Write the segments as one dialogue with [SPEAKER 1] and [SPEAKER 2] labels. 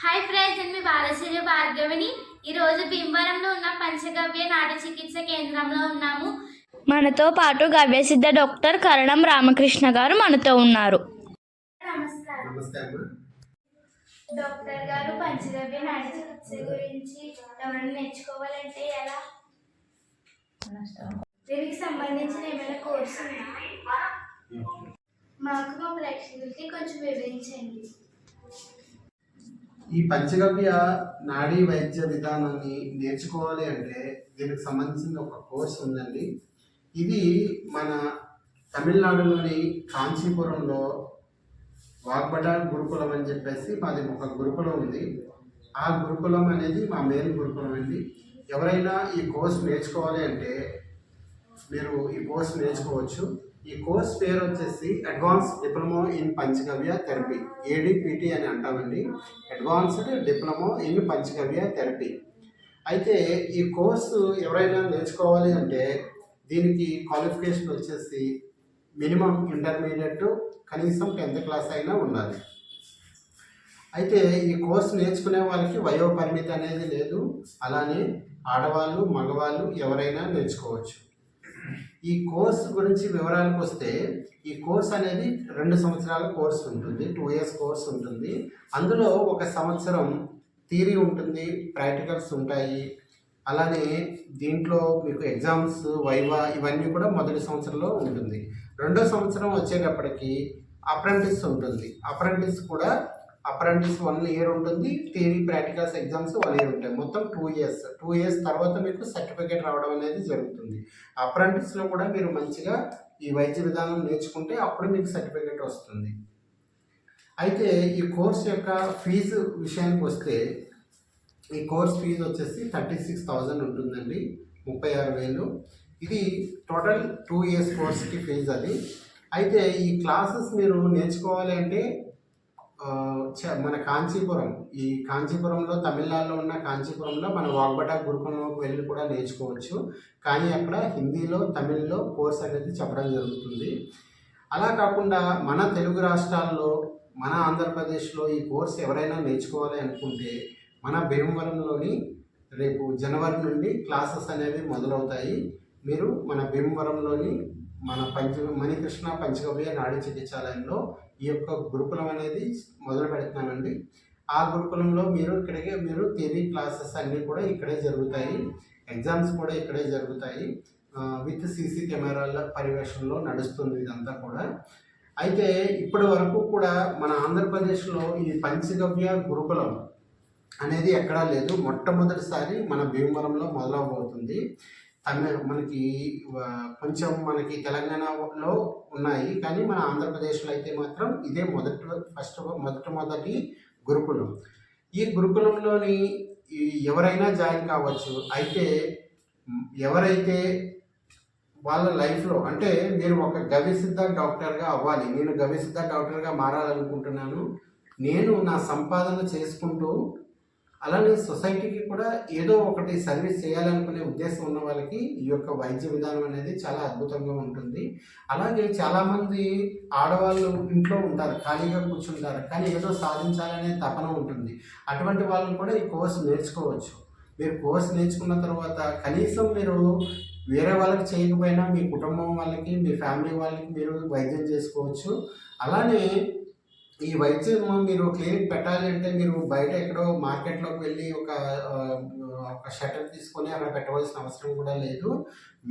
[SPEAKER 1] Hi friends, నేను మీ బాలశ్రీ భార్గవిని. ఈరోజు భీమవరంలో ఉన్న పంచగవ్య నాటు చికిత్స కేంద్రంలో ఉన్నాము.
[SPEAKER 2] మనతో పాటు గవ్యసిద్ధ డాక్టర్ కరణం రామకృష్ణ గారు మనతో ఉన్నారు.
[SPEAKER 1] నమస్కారం డాక్టర్ గారు. పంచగవ్య నాటు చికిత్స గురించి ఎవరైనా నేర్చుకోవాలంటే ఎలా? దీనికి సంబంధించిన ఏమైనా కోర్సు ఉందా? మాకు మా ప్రేక్షకులకి కొంచెం వివరించండి.
[SPEAKER 3] ఈ పంచగవ్య నాడీ వైద్య విధానాన్ని నేర్చుకోవాలి అంటే దీనికి సంబంధించిన ఒక కోర్స్ ఉందండి. ఇది మన తమిళనాడులోని కాంచీపురంలో వాగ్బట గురుకులం అని చెప్పేసి మాది ఒక గురుకులం ఉంది. ఆ గురుకులం అనేది మా మెయిన్ గురుకులం అండి. ఎవరైనా ఈ కోర్స్ నేర్చుకోవాలి అంటే మీరు ఈ కోర్స్ నేర్చుకోవచ్చు. ఈ కోర్స్ పేరు వచ్చేసి advanced diploma in Panchagavya therapy, ADPT అని అంటామండి. Advanced diploma in Panchagavya therapy. అయితే ఈ కోర్సు ఎవరైనా నేర్చుకోవాలి అంటే దీనికి క్వాలిఫికేషన్ వచ్చేసి మినిమం ఇంటర్మీడియట్, కనీసం 10th క్లాస్ అయినా ఉండాలి. అయితే ఈ కోర్సు నేర్చుకునే వాళ్ళకి వయో పరిమితి అనేది లేదు. అలానే ఆడవాళ్ళు, మగవాళ్ళు ఎవరైనా నేర్చుకోవచ్చు. ఈ కోర్సు గురించి వివరాలకు వస్తే, ఈ కోర్స్ అనేది 2 సంవత్సరాల కోర్సు ఉంటుంది, 2 years కోర్స్ ఉంటుంది. అందులో 1 సంవత్సరం థియరీ ఉంటుంది, ప్రాక్టికల్స్ ఉంటాయి. అలానే దీంట్లో మీకు ఎగ్జామ్స్, వైవా ఇవన్నీ కూడా మొదటి సంవత్సరంలో ఉంటుంది. 2వ సంవత్సరం వచ్చేటప్పటికి అప్రెంటిస్ ఉంటుంది. అప్రెంటిస్ 1 year ఉంటుంది. థియరీ, ప్రాక్టికల్స్, ఎగ్జామ్స్ 1 year ఉంటాయి. మొత్తం 2 years. 2 years తర్వాత మీకు సర్టిఫికేట్ రావడం అనేది జరుగుతుంది. అప్రెంటిస్లో కూడా మీరు మంచిగా ఈ వైద్య విధానం నేర్చుకుంటే అప్పుడు మీకు సర్టిఫికేట్ వస్తుంది. అయితే ఈ కోర్స్ యొక్క ఫీజు విషయానికి వస్తే, ఈ కోర్స్ ఫీజు వచ్చేసి 36,000 ఉంటుందండి, 36,000. ఇది టోటల్ 2 years కోర్స్కి ఫీజు అది. అయితే ఈ క్లాసెస్ మీరు నేర్చుకోవాలి అంటే మన కాంచీపురంలో, తమిళనాడులో ఉన్న కాంచీపురంలో మన వాగ్బట గురుకులంలోకి వెళ్ళి కూడా నేర్చుకోవచ్చు. కానీ అక్కడ హిందీలో, తమిళ్లో కోర్స్ అనేది చెప్పడం జరుగుతుంది. అలా కాకుండా మన తెలుగు రాష్ట్రాల్లో, మన ఆంధ్రప్రదేశ్లో ఈ కోర్స్ ఎవరైనా నేర్చుకోవాలి అనుకుంటే మన భీమవరంలోని రేపు జనవరి నుండి క్లాసెస్ అనేవి మొదలవుతాయి. మీరు మన భీమవరంలోని మన మణికృష్ణ పంచగవ్య నాడీ చికిత్సాలయంలో ఈ యొక్క గురుకులం అనేది మొదలు పెడుతున్నామండి. ఆ గురుకులంలో మీరు థియరీ క్లాసెస్ అన్నీ కూడా ఇక్కడే జరుగుతాయి. ఎగ్జామ్స్ కూడా ఇక్కడే జరుగుతాయి. విత్ సీసీ కెమెరాల పర్యవేక్షణలో నడుస్తుంది ఇదంతా కూడా. అయితే ఇప్పటి వరకు కూడా మన ఆంధ్రప్రదేశ్లో ఈ పంచగవ్య గురుకులం అనేది ఎక్కడా లేదు. మొట్టమొదటిసారి మన భీమవరంలో మొదలవబోతుంది. మనకి తెలంగాణలో ఉన్నాయి, కానీ మన ఆంధ్రప్రదేశ్లో అయితే మాత్రం ఇదే మొదటి గురుకులం. ఈ గురుకులంలోని ఎవరైనా జాయిన్ కావచ్చు. అయితే ఎవరైతే వాళ్ళ లైఫ్లో, అంటే మీరు ఒక గవ్యసిద్ధ డాక్టర్గా అవ్వాలి, నేను గవ్యసిద్ధ డాక్టర్గా మారాలనుకుంటున్నాను, నేను నా సంపాదన చేసుకుంటూ అలానే సొసైటీకి కూడా ఏదో ఒకటి సర్వీస్ చేయాలనుకునే ఉద్దేశం ఉన్న వాళ్ళకి ఈ యొక్క వైద్య విధానం అనేది చాలా అద్భుతంగా ఉంటుంది. అలాగే చాలామంది ఆడవాళ్ళు ఇంట్లో ఉంటారు, ఖాళీగా కూర్చుంటారు, కానీ ఏదో సాధించాలనే తపన ఉంటుంది. అటువంటి వాళ్ళు కూడా ఈ కోర్స్ నేర్చుకోవచ్చు. మీరు కోర్స్ నేర్చుకున్న తర్వాత కనీసం మీరు వేరే వాళ్ళకి చేయకపోయినా మీ కుటుంబం వాళ్ళకి, మీ ఫ్యామిలీ వాళ్ళకి మీరు వైద్యం చేసుకోవచ్చు. అలానే ఈ వైద్యం మీరు క్లినిక్ పెట్టాలి అంటే మీరు బయట ఎక్కడో మార్కెట్లోకి వెళ్ళి ఒక షటర్ తీసుకొని అక్కడ పెట్టవలసిన అవసరం కూడా లేదు.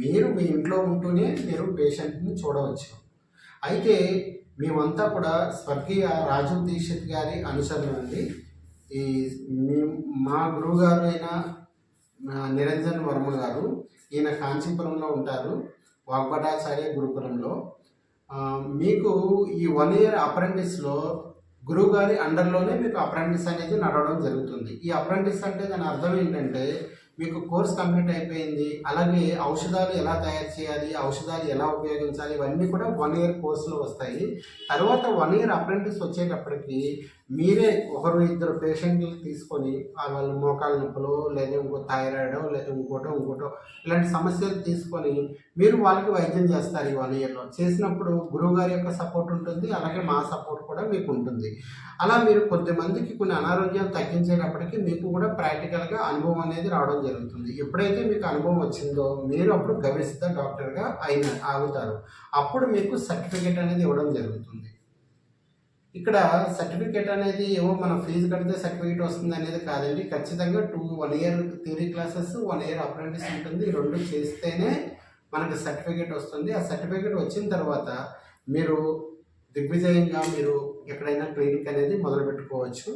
[SPEAKER 3] మీరు మీ ఇంట్లో ఉంటూనే మీరు పేషెంట్ని చూడవచ్చు. అయితే మేమంతా కూడా స్వర్గీయ రాజీవ్ దీక్షిత్ గారి అనుసరణ అండి. మా గురువు గారు అయిన నిరంజన్ వర్మ గారు, ఈయన కాంచీపురంలో ఉంటారు, వాగ్బటాచార్య గురుకులంలో. మీకు ఈ 1 year అప్రెంటిస్లో గురువు గారి అండర్లోనే మీకు అప్రెంటిస్ అనేది నడవడం జరుగుతుంది. ఈ అప్రెంటిస్ అంటే దాని అర్థం ఏంటంటే, మీకు కోర్స్ కంప్లీట్ అయిపోయింది, అలాగే ఔషధాలు ఎలా తయారు చేయాలి, ఔషధాలు ఎలా ఉపయోగించాలి, ఇవన్నీ కూడా 1 year కోర్సులో వస్తాయి. తర్వాత 1 year అప్రెంటిస్ వచ్చేటప్పటికి మీరే ఒకరు ఇద్దరు పేషెంట్లు తీసుకొని వాళ్ళు మోకాళ్ళ నొప్పులు లేదా ఇంకో థైరాయిడ్ లేదా ఇంకోటో ఇలాంటి సమస్యలు తీసుకొని మీరు వాళ్ళకి వైద్యం చేస్తారు ఈ 1 ఇయర్లో. చేసినప్పుడు గురువు గారి యొక్క సపోర్ట్ ఉంటుంది, అలాగే మా సపోర్ట్ కూడా మీకు ఉంటుంది. అలా మీరు కొద్దిమందికి కొన్ని అనారోగ్యాలు తగ్గించేటప్పటికి మీకు కూడా ప్రాక్టికల్గా అనుభవం అనేది రావడం జరుగుతుంది. ఎప్పుడైతే మీకు అనుభవం వచ్చిందో మీరు అప్పుడు గవిసిద్ధ డాక్టర్గా ఆగుతారు. అప్పుడు మీకు సర్టిఫికేట్ అనేది ఇవ్వడం జరుగుతుంది. ఇక్కడ సర్టిఫికేట్ అనేది ఏవో మనం ఫీజు కడితే సర్టిఫికేట్ వస్తుంది అనేది కాదండి. ఖచ్చితంగా 1 year theory classes, 1 year apprentice ఉంటుంది. ఈ 2 చేస్తేనే మనకు సర్టిఫికేట్ వస్తుంది. ఆ సర్టిఫికేట్ వచ్చిన తర్వాత మీరు దిగ్విజయంగా మీరు ఎక్కడైనా క్లినిక్ అనేది మొదలు పెట్టుకోవచ్చు.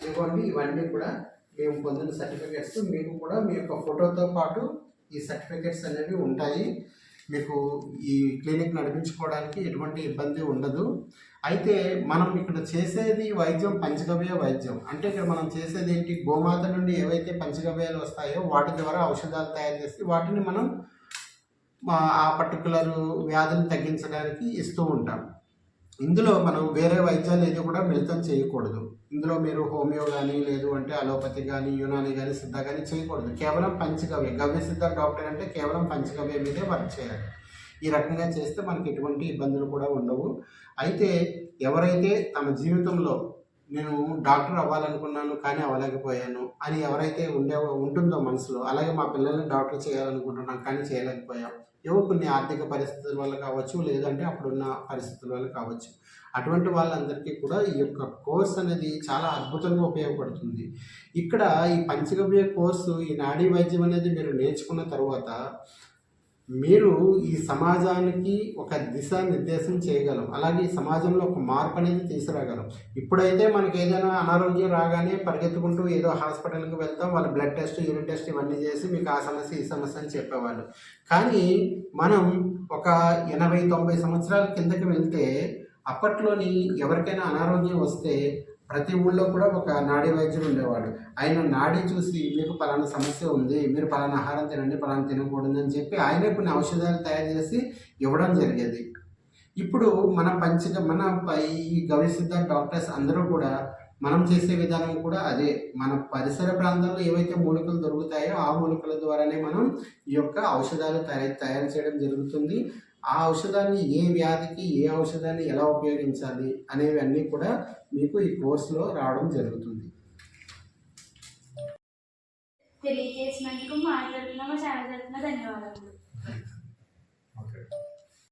[SPEAKER 3] ఇవన్నీ కూడా మేము పొందిన సర్టిఫికేట్స్. మీకు కూడా మీ యొక్క ఫోటోతో పాటు ఈ సర్టిఫికేట్స్ అనేవి ఉంటాయి. మీకు ఈ క్లినిక్ నడిపించుకోవడానికి ఎటువంటి ఇబ్బంది ఉండదు. అయితే మనం ఇక్కడ చేసేది వైద్యం పంచగవ్య వైద్యం. అంటే ఇక్కడ మనం చేసేది ఏంటి, గోమాత నుండి ఏవైతే పంచగవ్యాలు వస్తాయో వాటి ద్వారా ఔషధాలు తయారు చేసి వాటిని మనం ఆ పర్టికులర్ వ్యాధిని తగ్గించడానికి ఇస్తూ ఉంటాం. ఇందులో మనం వేరే వైద్యాలు ఏది కూడా మిళితం చేయకూడదు. ఇందులో మీరు హోమియో కానీ లేదు అంటే అలోపతి కానీ యునాని కానీ సిద్ధ కానీ చేయకూడదు. కేవలం పంచగవ్య, గవ్య సిద్ధ డాక్టర్ అంటే కేవలం పంచగవ్య మీదే వర్క్ చేయాలి. ఈ రకంగా చేస్తే మనకి ఎటువంటి ఇబ్బందులు కూడా ఉండవు. అయితే ఎవరైతే తమ జీవితంలో నేను డాక్టర్ అవ్వాలనుకున్నాను కానీ అవ్వలేకపోయాను అని ఎవరైతే ఉంటుందో మనసులో, అలాగే మా పిల్లల్ని డాక్టర్ చేయాలనుకుంటున్నాను కానీ చేయలేకపోయాం, ఏవో కొన్ని ఆర్థిక పరిస్థితుల వల్ల కావచ్చు, లేదంటే అప్పుడున్న పరిస్థితుల వల్ల కావచ్చు, అటువంటి వాళ్ళందరికీ కూడా ఈ యొక్క కోర్స్ అనేది చాలా అద్భుతంగా ఉపయోగపడుతుంది. ఇక్కడ ఈ పంచగవ్య కోర్సు, ఈ నాడీ వైద్యం అనేది మీరు నేర్చుకున్న తర్వాత మీరు ఈ సమాజానికి ఒక దిశానిర్దేశం చేయగలం, అలాగే ఈ సమాజంలో ఒక మార్పు అనేది తీసుకురాగలం. ఇప్పుడైతే మనకి ఏదైనా అనారోగ్యం రాగానే పరిగెత్తుకుంటూ ఏదో హాస్పిటల్కి వెళ్తాం, వాళ్ళు బ్లడ్ టెస్ట్, యూరిన్ టెస్ట్ ఇవన్నీ చేసి మీకు ఆ సమస్య ఈ సమస్య అని చెప్పేవాళ్ళు. కానీ మనం ఒక 80-90 సంవత్సరాల కిందకి వెళ్తే అప్పట్లోని ఎవరికైనా అనారోగ్యం వస్తే ప్రతి ఊళ్ళో కూడా ఒక నాడీ వైద్యుడు ఉండేవాడు. ఆయన నాడీ చూసి మీకు పలానా సమస్య ఉంది, మీరు పలానా ఆహారం తినండి, పలానా తినకూడదు అని చెప్పి ఆయనే కొన్ని ఔషధాలు తయారు చేసి ఇవ్వడం జరిగేది. ఇప్పుడు మన ఈ గవిసిద్ధ డాక్టర్స్ అందరూ కూడా మనం చేసే విధానం కూడా అదే. మన పరిసర ప్రాంతాల్లో ఏవైతే మూలికలు దొరుకుతాయో ఆ మూలికల ద్వారానే మనం ఈ యొక్క ఔషధాలు తయారు చేయడం జరుగుతుంది. ఆ ఔషధాన్ని ఏ వ్యాధికి ఏ ఔషధాన్ని ఎలా ఉపయోగించాలి అనేవి అన్నీ కూడా మీకు ఈ కోర్సులో రావడం జరుగుతుంది.
[SPEAKER 1] తెలియజేసినందుకు మాట్లాడుతున్న మా ఛానల్ తరఫున ధన్యవాదాలు.
[SPEAKER 3] ఓకే.